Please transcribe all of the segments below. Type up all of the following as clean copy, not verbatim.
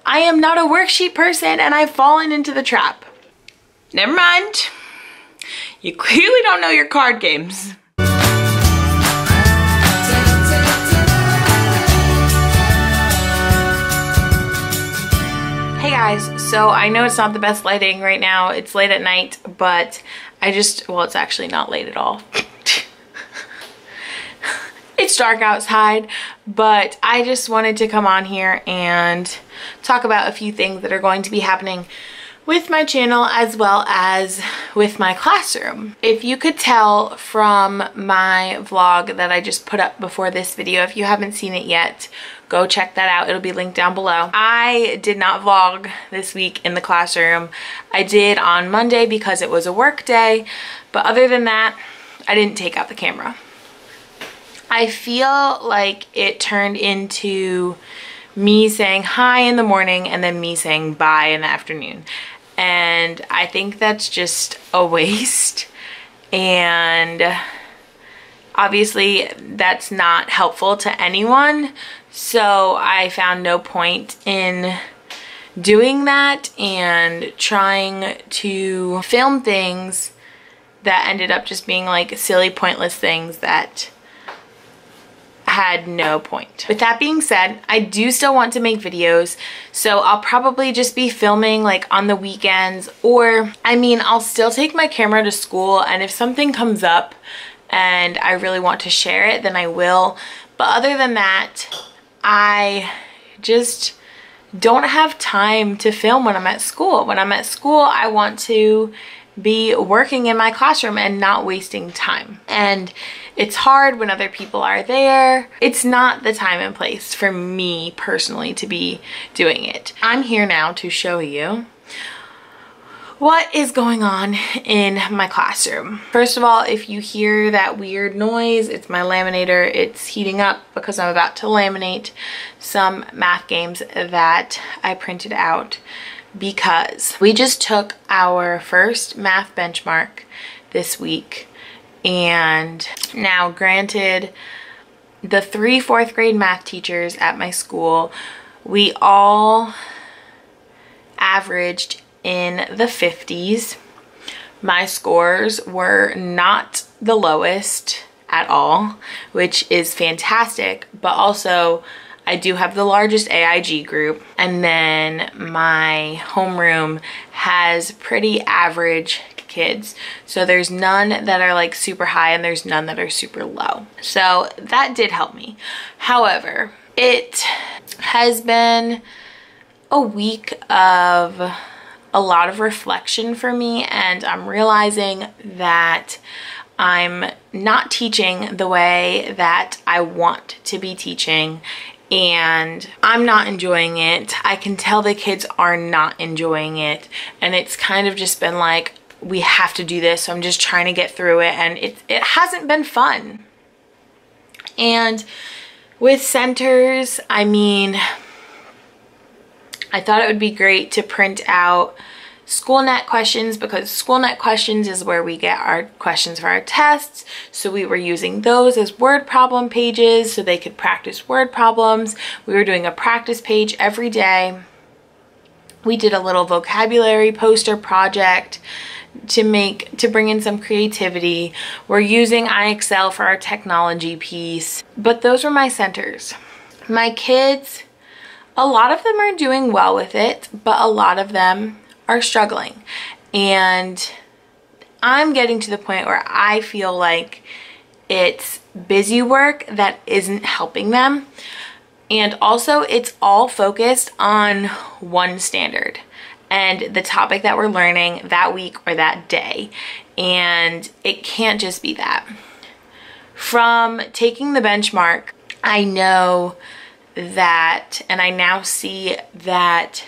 I am not a worksheet person and I've fallen into the trap. Never mind. You clearly don't know your card games. Hey guys, so I know it's not the best lighting right now. It's late at night, but well, it's actually not late at all. It's dark outside, but I just wanted to come on here and talk about a few things that are going to be happening with my channel as well as with my classroom. If you could tell from my vlog that I just put up before this video, if you haven't seen it yet, go check that out. It'll be linked down below. I did not vlog this week in the classroom. I did on Monday because it was a work day, but other than that, I didn't take out the camera. I feel like it turned into me saying hi in the morning and then me saying bye in the afternoon. And I think that's just a waste. And obviously that's not helpful to anyone. So I found no point in doing that and trying to film things that ended up just being like silly, pointless things that had no point. With that being said, I do still want to make videos, so I'll probably just be filming like on the weekends, or I mean, I'll still take my camera to school, and if something comes up and I really want to share it, then I will. But other than that, I just don't have time to film when I'm at school. When I'm at school, I want to be working in my classroom and not wasting time. And it's hard when other people are there. It's not the time and place for me personally to be doing it. I'm here now to show you what is going on in my classroom. First of all, if you hear that weird noise, it's my laminator. It's heating up because I'm about to laminate some math games that I printed out, because we just took our first math benchmark this week. And now, granted, the 3 4th grade math teachers at my school, we all averaged in the 50s. My scores were not the lowest at all, which is fantastic, but also I do have the largest AIG group, and then my homeroom has pretty average kids. So there's none that are like super high and there's none that are super low. So that did help me. However, it has been a week of a lot of reflection for me, and I'm realizing that I'm not teaching the way that I want to be teaching, and I'm not enjoying it. I can tell the kids are not enjoying it, and it's kind of just been like, we have to do this, so I'm just trying to get through it, and it hasn't been fun. And with centers, I mean, I thought it would be great to print out SchoolNet questions, because SchoolNet questions is where we get our questions for our tests. So we were using those as word problem pages so they could practice word problems. We were doing a practice page every day. We did a little vocabulary poster project to bring in some creativity. We're using iExcel for our technology piece. But those were my centers. My kids, a lot of them are doing well with it, but a lot of them are struggling. And I'm getting to the point where I feel like it's busy work that isn't helping them. And also it's all focused on one standard and the topic that we're learning that week or that day. And it can't just be that. From taking the benchmark, I know that, and I now see that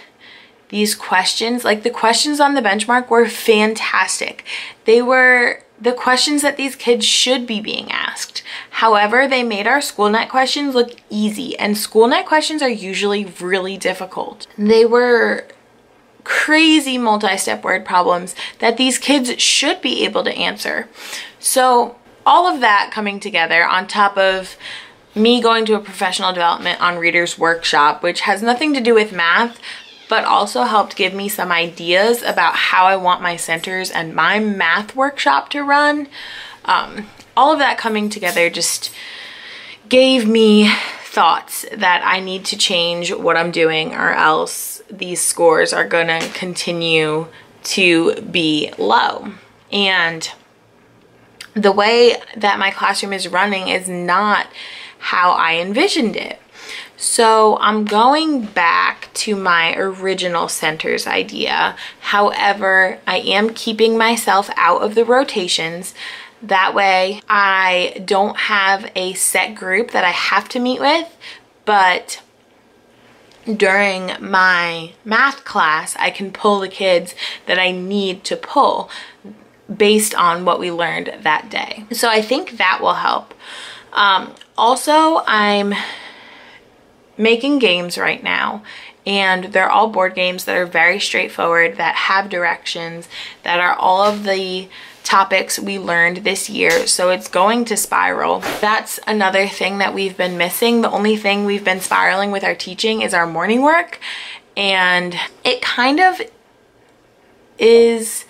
these questions, like the questions on the benchmark, were fantastic. They were the questions that these kids should be being asked. However, they made our SchoolNet questions look easy, and SchoolNet questions are usually really difficult. They were crazy multi-step word problems that these kids should be able to answer. So all of that coming together, on top of me going to a professional development on Reader's Workshop, which has nothing to do with math, but also helped give me some ideas about how I want my centers and my math workshop to run. All of that coming together just gave me thoughts that I need to change what I'm doing, or else these scores are gonna continue to be low. And the way that my classroom is running is not how I envisioned it. So I'm going back to my original centers idea. However, I am keeping myself out of the rotations. That way I don't have a set group that I have to meet with, but during my math class, I can pull the kids that I need to pull based on what we learned that day. So I think that will help. Also, I'm making games right now, and they're all board games that are very straightforward, that have directions, that are all of the topics we learned this year. So it's going to spiral. That's another thing that we've been missing. The only thing we've been spiraling with our teaching is our morning work, and it kind of is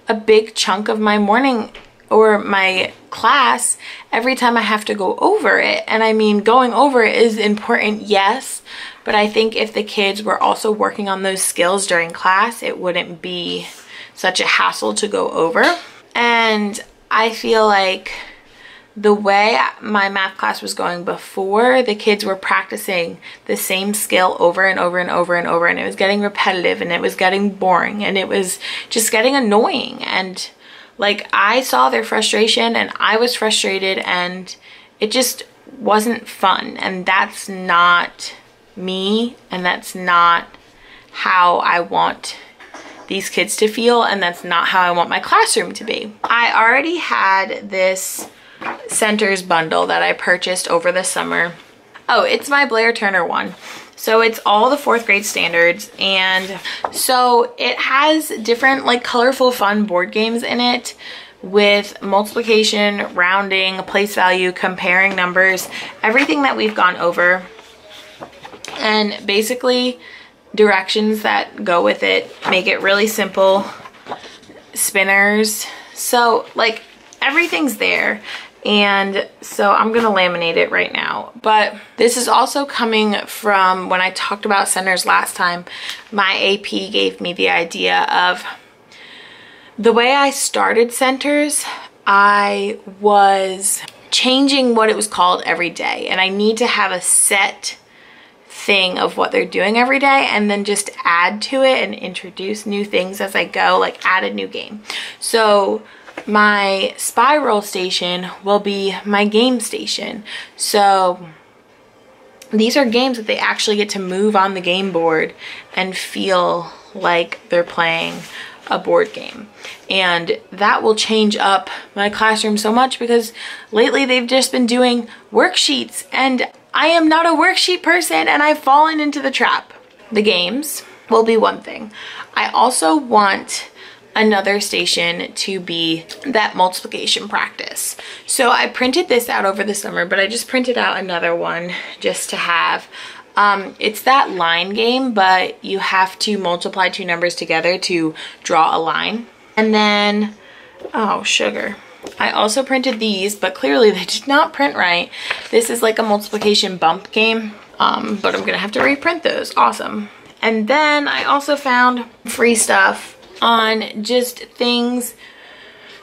a big chunk of my morning or my class every time I have to go over it. And I mean, going over it is important, yes, but I think if the kids were also working on those skills during class, it wouldn't be such a hassle to go over. And I feel like the way my math class was going before, the kids were practicing the same skill over and over and over and over, and it was getting repetitive, and it was getting boring, and it was just getting annoying. And like, I saw their frustration, and I was frustrated, and it just wasn't fun. And that's not me, and that's not how I want these kids to feel, and that's not how I want my classroom to be. I already had this centers bundle that I purchased over the summer. Oh, it's my Blair Turner one. So it's all the 4th grade standards, and so it has different like colorful fun board games in it with multiplication, rounding, place value, comparing numbers, everything that we've gone over, and basically directions that go with it, make it really simple, spinners. So like everything's there. And so I'm gonna laminate it right now. But this is also coming from when I talked about centers last time. My AP gave me the idea of the way I started centers. I was changing what it was called every day, and I need to have a set thing of what they're doing every day, and then just add to it and introduce new things as I go, like add a new game. So my spiral station will be my game station. So these are games that they actually get to move on the game board and feel like they're playing a board game. And that will change up my classroom so much, because lately they've just been doing worksheets, and I am not a worksheet person, and I've fallen into the trap. The games will be one thing. I also want another station to be that multiplication practice. So I printed this out over the summer, but I just printed out another one just to have. It's that line game, but you have to multiply 2 numbers together to draw a line. And then, oh, sugar. I also printed these, but clearly they did not print right. This is like a multiplication bump game, but I'm gonna have to reprint those. Awesome. And then I also found free stuff on just things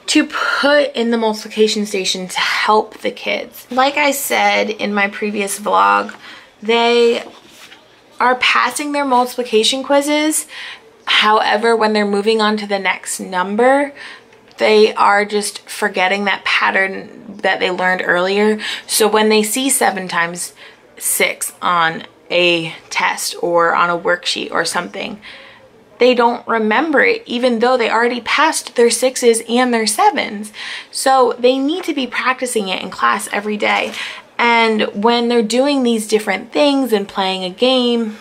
to put in the multiplication station to help the kids. Like I said in my previous vlog, they are passing their multiplication quizzes. However, when they're moving on to the next number, they are just forgetting that pattern that they learned earlier. So when they see 7 times 6 on a test or on a worksheet or something, they don't remember it, even though they already passed their 6s and their 7s. So they need to be practicing it in class every day. And when they're doing these different things and playing a game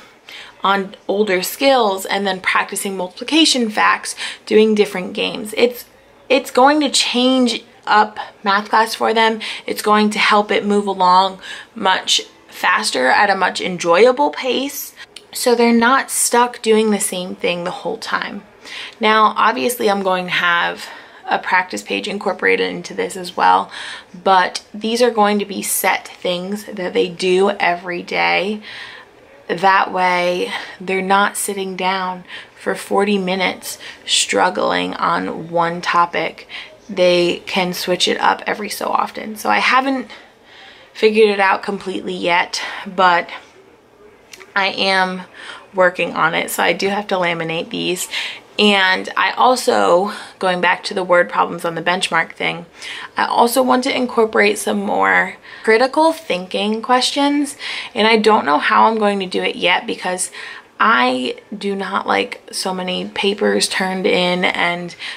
on older skills and then practicing multiplication facts, doing different games, it's going to change up math class for them. It's going to help it move along much faster at a much enjoyable pace. so they're not stuck doing the same thing the whole time. Now, obviously I'm going to have a practice page incorporated into this as well, but these are going to be set things that they do every day. That way they're not sitting down for 40 minutes struggling on one topic. They can switch it up every so often. So I haven't figured it out completely yet, but I am working on it. So I do have to laminate these. And I also, going back to the word problems on the benchmark thing, I also want to incorporate some more critical thinking questions. And I don't know how I'm going to do it yet, because I do not like so many papers turned in,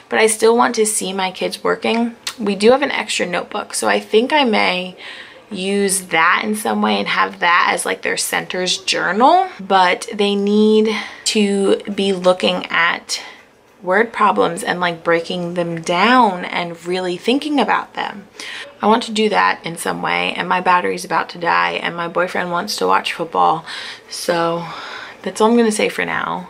but I still want to see my kids working. We do have an extra notebook, so I think I may use that in some way and have that as like their center's journal, but they need to be looking at word problems and like breaking them down and really thinking about them. I want to do that in some way, and my battery's about to die and my boyfriend wants to watch football, so that's all I'm gonna say for now,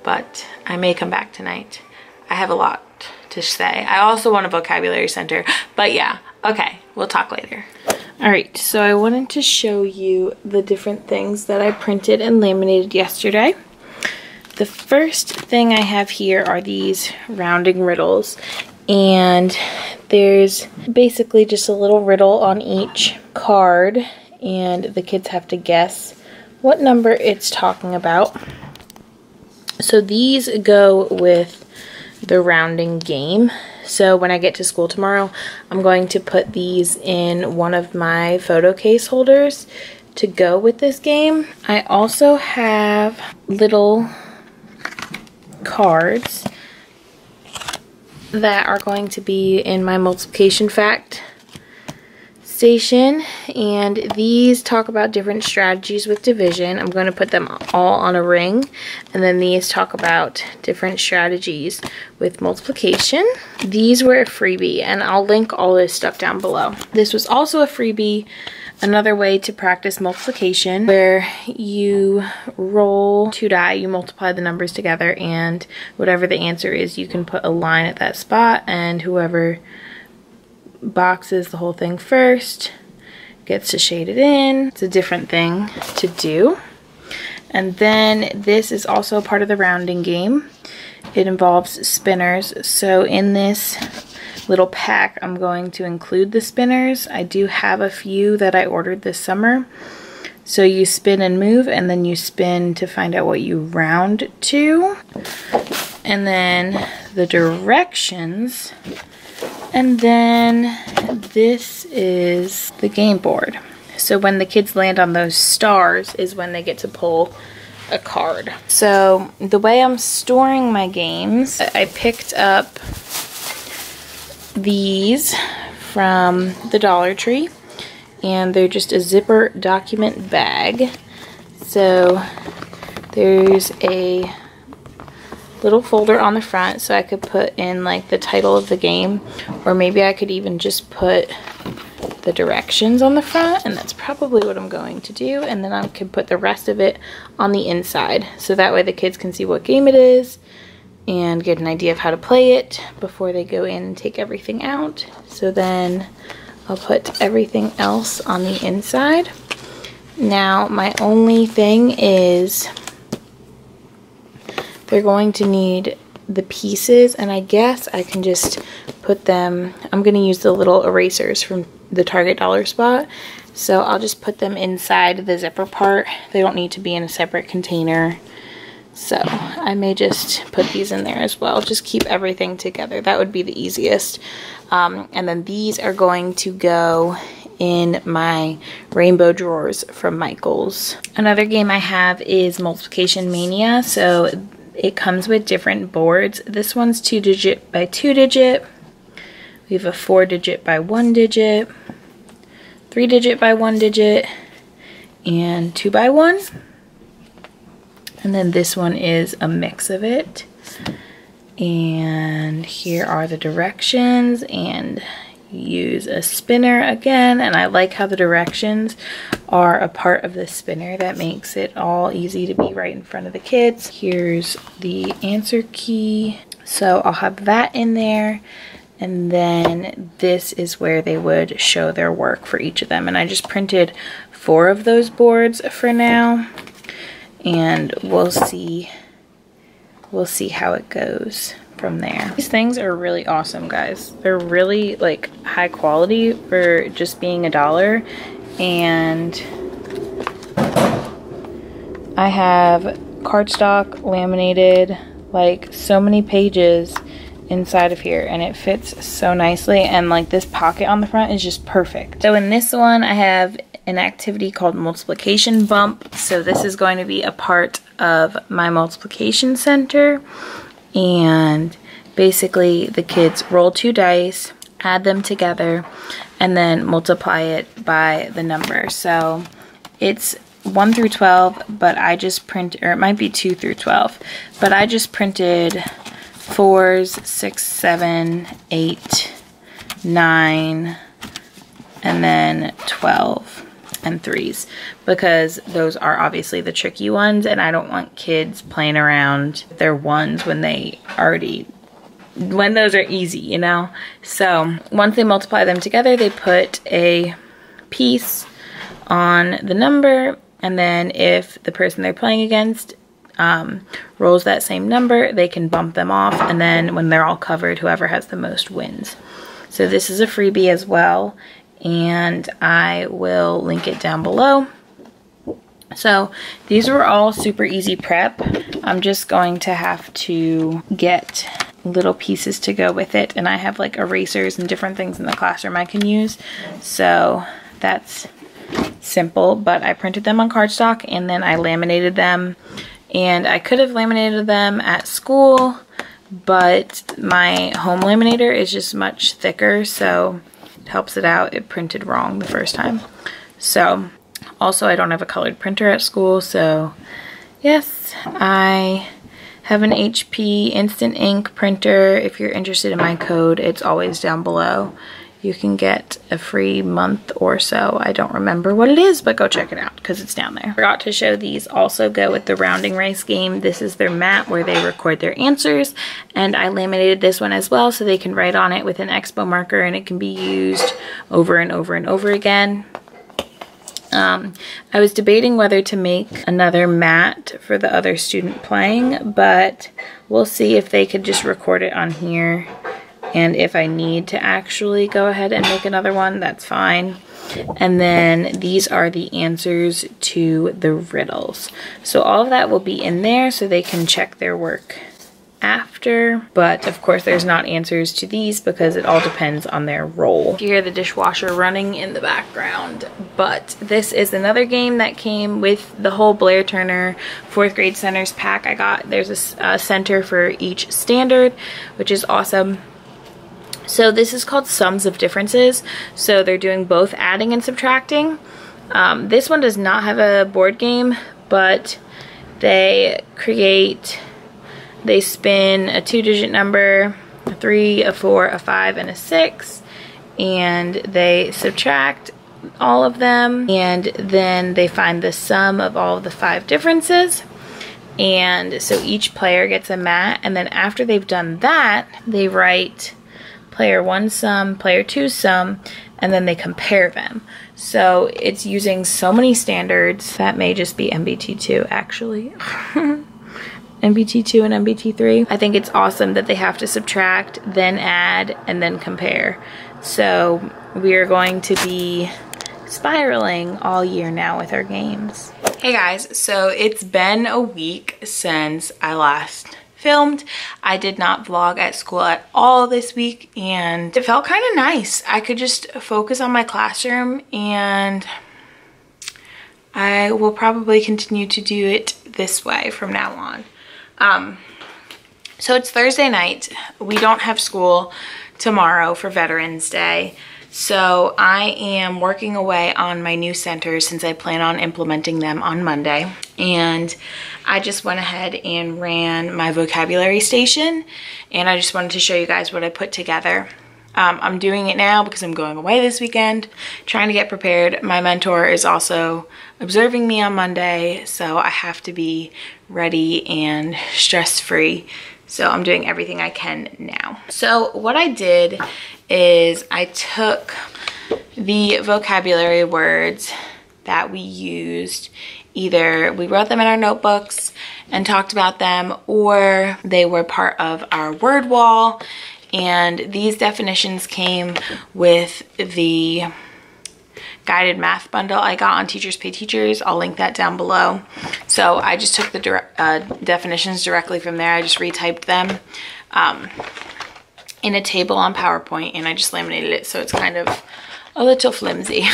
but I may come back tonight. I have a lot to say. I also want a vocabulary center, but yeah, okay, we'll talk later. All right, so I wanted to show you the different things that I printed and laminated yesterday. The first thing I have here are these rounding riddles, and there's basically just a little riddle on each card, and the kids have to guess what number it's talking about. So these go with the rounding game. So when I get to school tomorrow, I'm going to put these in one of my photo case holders to go with this game. I also have little cards that are going to be in my multiplication fact station, and these talk about different strategies with division. I'm going to put them all on a ring, and then these talk about different strategies with multiplication. These were a freebie, and I'll link all this stuff down below. This was also a freebie, another way to practice multiplication, where you roll 2 die, you multiply the numbers together, and whatever the answer is, you can put a line at that spot, and whoever boxes the whole thing first gets to shade it in. It's a different thing to do. And then this is also a part of the rounding game. It involves spinners. So in this little pack, I'm going to include the spinners. I do have a few that I ordered this summer. So you spin and move, and then you spin to find out what you round to. And then the directions. And then this is the game board. So when the kids land on those stars is when they get to pull a card. So the way I'm storing my games, I picked up these from the Dollar Tree, and they're just a zipper document bag. So there's a little folder on the front, so I could put in like the title of the game, or maybe I could even just put the directions on the front, and that's probably what I'm going to do. And then I can put the rest of it on the inside, so that way the kids can see what game it is and get an idea of how to play it before they go in and take everything out. So then I'll put everything else on the inside. Now my only thing is they're going to need the pieces, and I guess I can just put them, I'm going to use the little erasers from the Target dollar spot, so I'll just put them inside the zipper part. They don't need to be in a separate container, so I may just put these in there as well. Just keep everything together. That would be the easiest. And then these are going to go in my rainbow drawers from Michaels. Another game I have is Multiplication Mania. So it comes with different boards. This one's 2-digit by 2-digit. We have a 4-digit by 1-digit, 3-digit by 1-digit, and 2 by 1. And then this one is a mix of it. And here are the directions, and use a spinner again, and I like how the directions are a part of the spinner. That makes it all easy to be right in front of the kids. Here's the answer key. So I'll have that in there, and then this is where they would show their work for each of them. And I just printed 4 of those boards for now, and we'll see how it goes from there. These things are really awesome, guys. They're really like high quality for just being $1, and I have cardstock laminated like so many pages inside of here, and it fits so nicely, and like this pocket on the front is just perfect. So in this one I have an activity called multiplication bump. So this is going to be a part of my multiplication center, and basically the kids roll 2 dice, add them together, and then multiply it by the number. So it's 1 through 12, but I just printed, or it might be 2 through 12, but I just printed 4s, 6, 7, 8, 9, and then 12 and 3s, because those are obviously the tricky ones, and I don't want kids playing around their 1s when those are easy, you know? So once they multiply them together, they put a piece on the number, and then if the person they're playing against rolls that same number, they can bump them off, and then when they're all covered, whoever has the most wins. So this is a freebie as well, and I will link it down below. So these were all super easy prep. I'm just going to have to get little pieces to go with it, and I have like erasers and different things in the classroom I can use, so that's simple. But I printed them on cardstock, and then I laminated them, and I could have laminated them at school, but my home laminator is just much thicker, so it helps it out. It printed wrong the first time. So also I don't have a colored printer at school, so yes, I have an HP instant ink printer. If you're interested in my code, it's always down below. You can get a free month or so. I don't remember what it is, but go check it out because it's down there. Forgot to show these also go with the rounding rice game. This is their mat where they record their answers, and I laminated this one as well so they can write on it with an Expo marker, and it can be used over and over and over again. I was debating whether to make another mat for the other student playing, but we'll see if they could just record it on here, and if I need to actually go ahead and make another one, that's fine. And then these are the answers to the riddles. So all of that will be in there so they can check their work after, but of course there's not answers to these because it all depends on their role. You hear the dishwasher running in the background, but this is another game that came with the whole Blair Turner 4th grade centers pack I got. There's a center for each standard, which is awesome. So this is called Sums of Differences. So they're doing both adding and subtracting. This one does not have a board game, but they spin a 2-digit number, a 3, a 4, a 5, and a 6, and they subtract all of them, and then they find the sum of all of the 5 differences. And so each player gets a mat, and then after they've done that, they write player 1's sum, player 2's sum, and then they compare them. So it's using so many standards. That may just be MBT2 actually. MBT2 and MBT3. I think it's awesome that they have to subtract, then add, and then compare. So we are going to be spiraling all year now with our games. Hey guys, so it's been a week since I last filmed. I did not vlog at school at all this week, and it felt kind of nice. I could just focus on my classroom, and I will probably continue to do it this way from now on. So it's Thursday night. We don't have school tomorrow for Veterans Day. So I am working away on my new centers since I plan on implementing them on Monday. And I just went ahead and ran my vocabulary station, and I just wanted to show you guys what I put together. I'm doing it now because I'm going away this weekend, trying to get prepared. My mentor is also observing me on Monday, so I have to be ready and stress-free. So I'm doing everything I can now. So what I did is I took the vocabulary words that we used. Either we wrote them in our notebooks and talked about them, or they were part of our word wall. And these definitions came with the guided math bundle I got on Teachers Pay Teachers. I'll link that down below. So I just took the definitions directly from there. I just retyped them in a table on PowerPoint, and I just laminated it so it's kind of a little flimsy.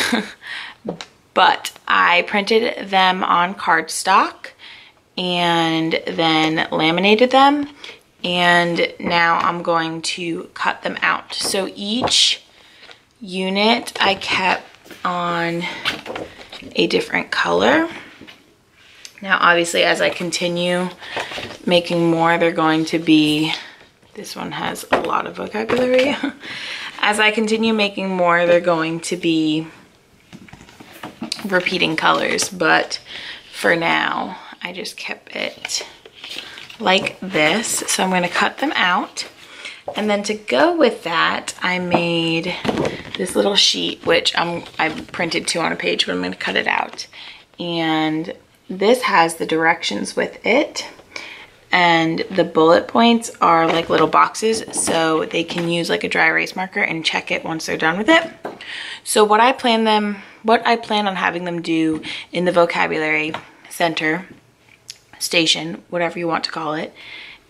But I printed them on cardstock and then laminated them. And now I'm going to cut them out. So each unit I kept on a different color. Now obviously as I continue making more, they're going to be, this one has a lot of vocabulary. As I continue making more, they're going to be repeating colors, but for now I just kept it like this. So I'm going to cut them out, and then to go with that I made this little sheet, which I printed 2 on a page, but I'm going to cut it out. And this has the directions with it, and the bullet points are like little boxes, so they can use like a dry erase marker and check it once they're done with it. So what I plan on having them do in the vocabulary center station, whatever you want to call it,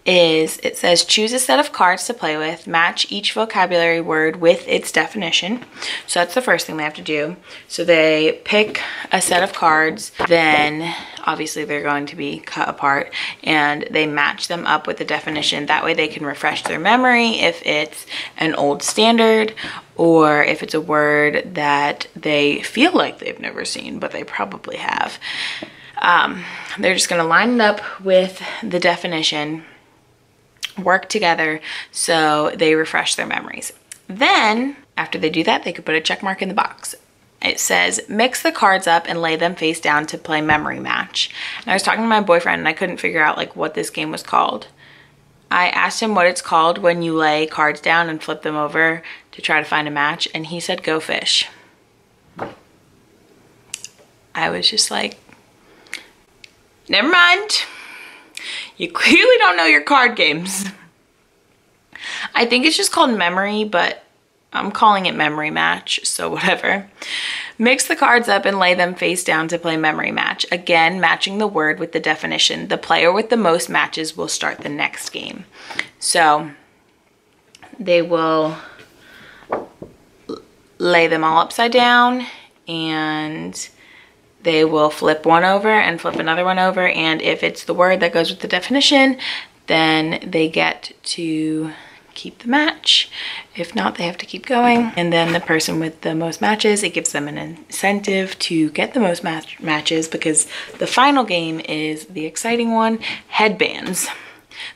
is it says choose a set of cards to play with, match each vocabulary word with its definition. So that's the first thing they have to do. So they pick a set of cards, then obviously they're going to be cut apart, and they match them up with the definition. That way they can refresh their memory if it's an old standard, or if it's a word that they feel like they've never seen, but they probably have. They're just going to line it up with the definition, work together so they refresh their memories. Then after they do that, they could put a check mark in the box. It says mix the cards up and lay them face down to play memory match. And I was talking to my boyfriend and I couldn't figure out like what this game was called. I asked him what it's called when you lay cards down and flip them over to try to find a match, and he said go fish. I was just like, never mind. You clearly don't know your card games. I think it's just called memory, but I'm calling it memory match, so whatever. Mix the cards up and lay them face down to play memory match. Again, matching the word with the definition. The player with the most matches will start the next game. So they will lay them all upside down, and they will flip one over and flip another one over, and if it's the word that goes with the definition, then they get to keep the match. If not, they have to keep going. And then the person with the most matches, it gives them an incentive to get the most matches, because the final game is the exciting one, headbands.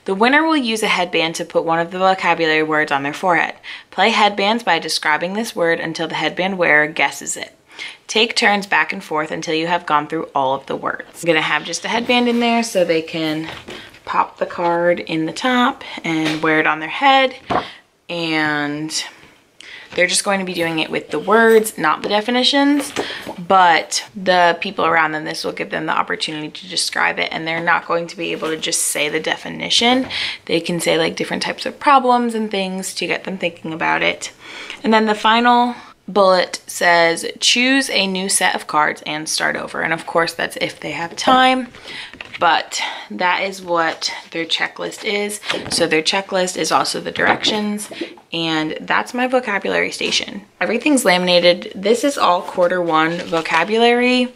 The winner will use a headband to put one of the vocabulary words on their forehead. Play headbands by describing this word until the headband wearer guesses it. Take turns back and forth until you have gone through all of the words. I'm gonna have just a headband in there so they can pop the card in the top and wear it on their head, and they're just going to be doing it with the words, not the definitions, but the people around them, this will give them the opportunity to describe it, and they're not going to be able to just say the definition. They can say like different types of problems and things to get them thinking about it. And then the final bullet says choose a new set of cards and start over, and of course that's if they have time, but that is what their checklist is. So their checklist is also the directions, and that's my vocabulary station. Everything's laminated. This is all Q1 vocabulary,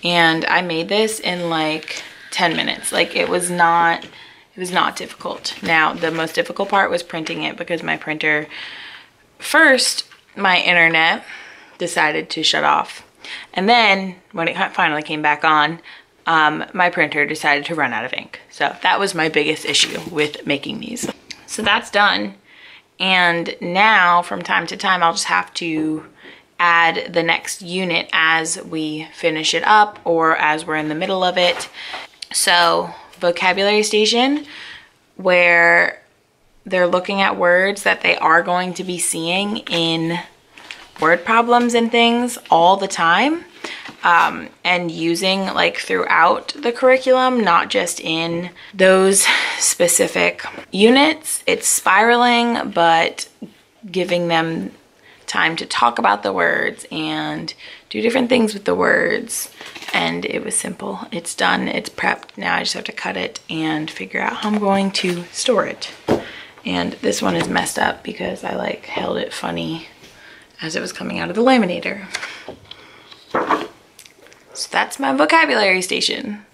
and I made this in like 10 minutes. Like it was not difficult. Now the most difficult part was printing it, because my printer, first my internet decided to shut off, and then when it finally came back on, my printer decided to run out of ink. So that was my biggest issue with making these. So that's done, And now from time to time, I'll just have to add the next unit as we finish it up or as we're in the middle of it. So vocabulary station, where they're looking at words that they are going to be seeing in word problems and things all the time, and using like throughout the curriculum, not just in those specific units. It's spiraling, but giving them time to talk about the words and do different things with the words. And it was simple. It's done, it's prepped. Now I just have to cut it and figure out how I'm going to store it. And this one is messed up because I like held it funny as it was coming out of the laminator. So that's my vocabulary station.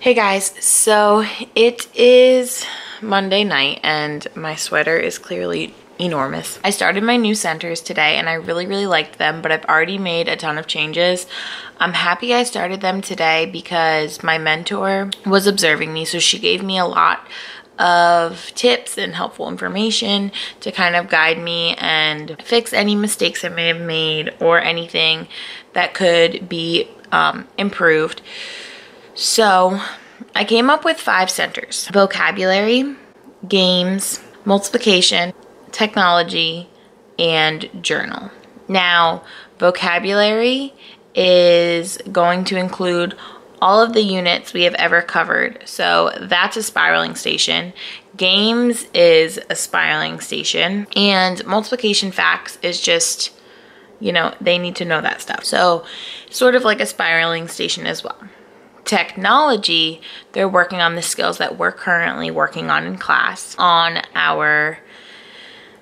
Hey guys, so it is Monday night and my sweater is clearly enormous. I started my new centers today and I really liked them, but I've already made a ton of changes. I'm happy I started them today because my mentor was observing me, so she gave me a lot of tips and helpful information to kind of guide me and fix any mistakes I may have made or anything that could be improved. So I came up with 5 centers: vocabulary, games, multiplication, technology, and journal. Now, vocabulary is going to include all of the units we have ever covered. So that's a spiraling station. Games is a spiraling station. And multiplication facts is just, you know, they need to know that stuff. So sort of like a spiraling station as well. Technology, they're working on the skills that we're currently working on in class on our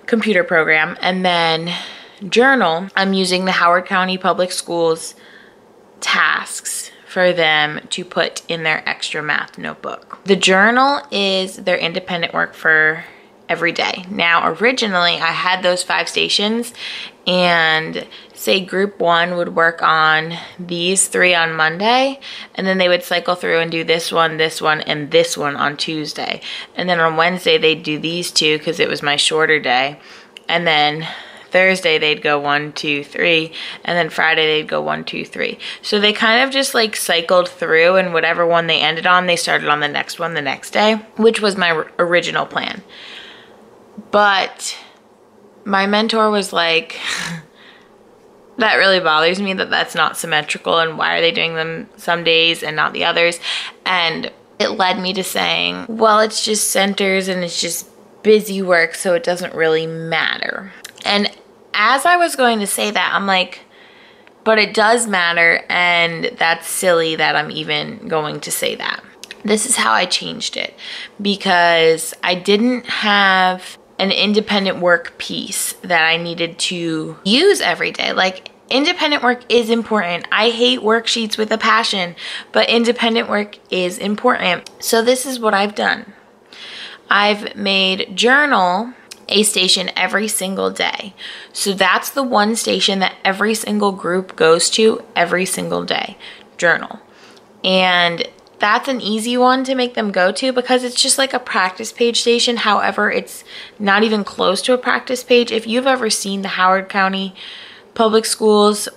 computer program. And then journal, I'm using the Howard County Public Schools tasks for them to put in their extra math notebook. The journal is their independent work for every day. Now, originally I had those 5 stations, and say group 1 would work on these 3 on Monday, and then they would cycle through and do this one, and this one on Tuesday. And then on Wednesday they'd do these 2 because it was my shorter day. And then Thursday they'd go 1, 2, 3, and then Friday they'd go 1, 2, 3. So they kind of just like cycled through, and whatever one they ended on, they started on the next one the next day, which was my original plan. But my mentor was like, that really bothers me that that's not symmetrical, and why are they doing them some days and not the others? And it led me to saying, well, it's just centers and it's just busy work, so it doesn't really matter. And as I was going to say that, I'm like, but it does matter, and that's silly that I'm even going to say that. This is how I changed it, because I didn't have an independent work piece that I needed to use every day. Like, independent work is important. I hate worksheets with a passion, but independent work is important. So this is what I've done. I've made journal a station every single day. So that's the one station that every single group goes to every single day, journal. And that's an easy one to make them go to because it's just like a practice page station. However, it's not even close to a practice page. If you've ever seen the Howard County Public Schools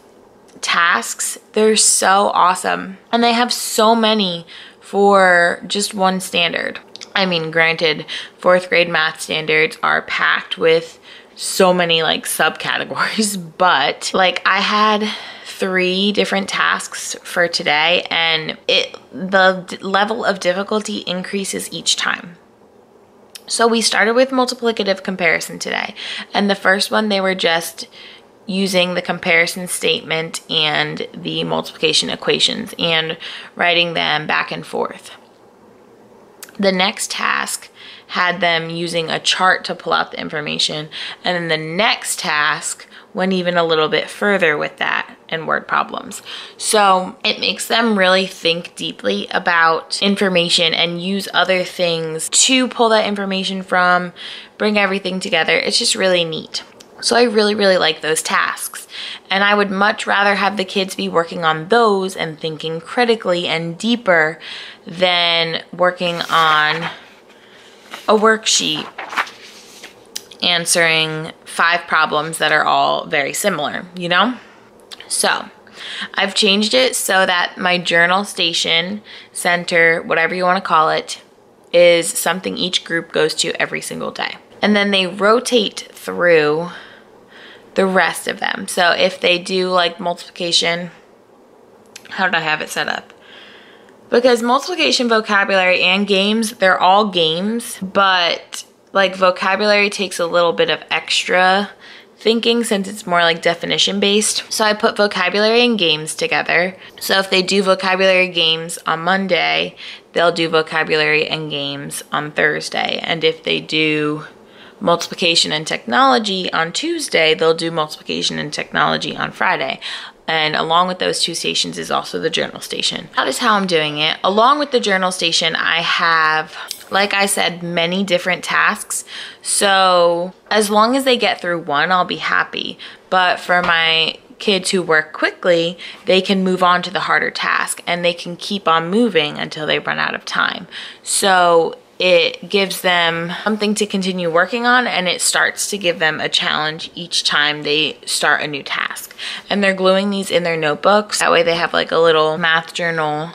tasks, they're so awesome. And they have so many for just one standard. I mean, granted, 4th grade math standards are packed with so many like subcategories, but like I had 3 different tasks for today, and the level of difficulty increases each time. So we started with multiplicative comparison today, and the first one they were just using the comparison statement and the multiplication equations and writing them back and forth. The next task had them using a chart to pull out the information, and then the next task went even a little bit further with that and word problems. So it makes them really think deeply about information and use other things to pull that information from, bring everything together. It's just really neat. So I really like those tasks, and I would much rather have the kids be working on those and thinking critically and deeper than working on a worksheet answering 5 problems that are all very similar, you know? So I've changed it so that my journal station, center, whatever you want to call it, is something each group goes to every single day. And then they rotate through the rest of them. So if they do like multiplication, how did I have it set up? Because multiplication, vocabulary, and games, they're all games, but like vocabulary takes a little bit of extra thinking since it's more like definition based. So I put vocabulary and games together. So if they do vocabulary games on Monday, they'll do vocabulary and games on Thursday. And if they do multiplication and technology on Tuesday, they'll do multiplication and technology on Friday. And along with those 2 stations is also the journal station. That is how I'm doing it. Along with the journal station, I have, like I said, many different tasks. So as long as they get through one, I'll be happy. But for my kids who work quickly, they can move on to the harder task and they can keep on moving until they run out of time. So it gives them something to continue working on, and it starts to give them a challenge each time they start a new task. And they're gluing these in their notebooks. That way they have like a little math journal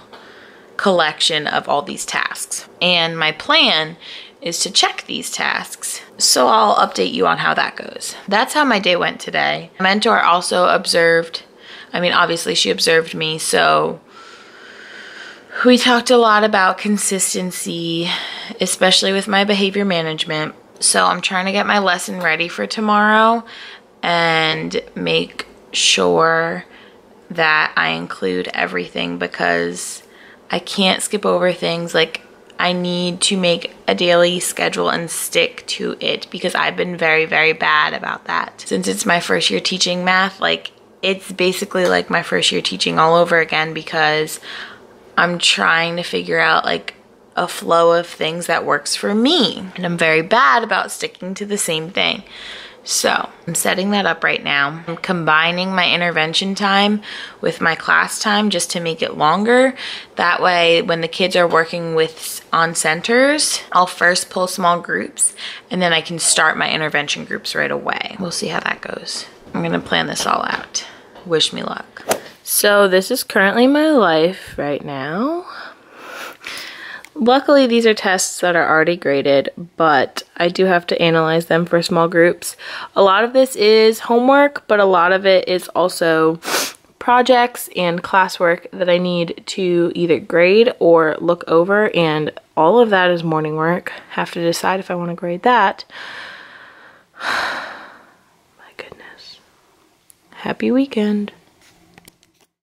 collection of all these tasks. And my plan is to check these tasks. So I'll update you on how that goes. That's how my day went today. My mentor also observed, obviously she observed me, so we talked a lot about consistency, especially with my behavior management. So I'm trying to get my lesson ready for tomorrow and make sure that I include everything, because I can't skip over things. Like, I need to make a daily schedule and stick to it, because I've been very, very bad about that. Since it's my first year teaching math, like, it's basically like my first year teaching all over again, because I'm trying to figure out like a flow of things that works for me. And I'm very bad about sticking to the same thing. So I'm setting that up right now. I'm combining my intervention time with my class time just to make it longer. That way, when the kids are working on centers, I'll first pull small groups and then I can start my intervention groups right away. We'll see how that goes. I'm gonna plan this all out. Wish me luck. So this is currently my life right now. Luckily, these are tests that are already graded, but I do have to analyze them for small groups. A lot of this is homework, but a lot of it is also projects and classwork that I need to either grade or look over, and all of that is morning work. Have to decide if I want to grade that. My goodness. Happy weekend.